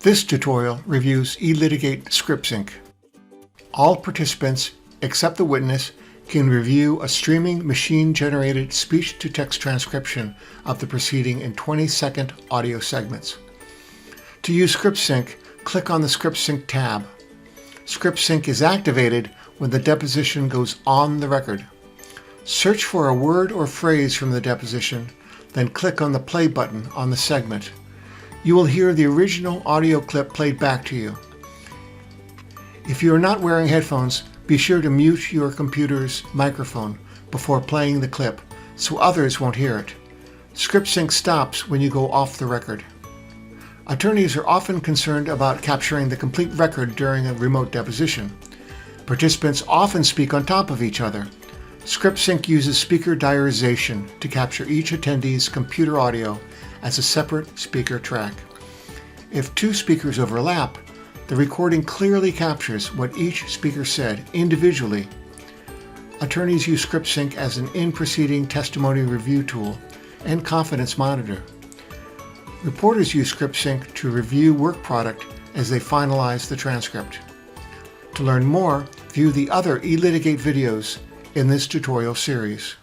This tutorial reviews eLitigate ScriptSync. All participants, except the witness, can review a streaming machine-generated speech-to-text transcription of the proceeding in 20-second audio segments. To use ScriptSync, click on the ScriptSync tab. ScriptSync is activated when the deposition goes on the record. Search for a word or phrase from the deposition, then click on the play button on the segment. You will hear the original audio clip played back to you. If you are not wearing headphones, be sure to mute your computer's microphone before playing the clip so others won't hear it. ScriptSync stops when you go off the record. Attorneys are often concerned about capturing the complete record during a remote deposition. Participants often speak on top of each other. ScriptSync uses speaker diarization to capture each attendee's computer audio as a separate speaker track. If two speakers overlap, the recording clearly captures what each speaker said individually. Attorneys use ScriptSync as an in-proceeding testimony review tool and confidence monitor. Reporters use ScriptSync to review work product as they finalize the transcript. To learn more, view the other eLitigate videos in this tutorial series.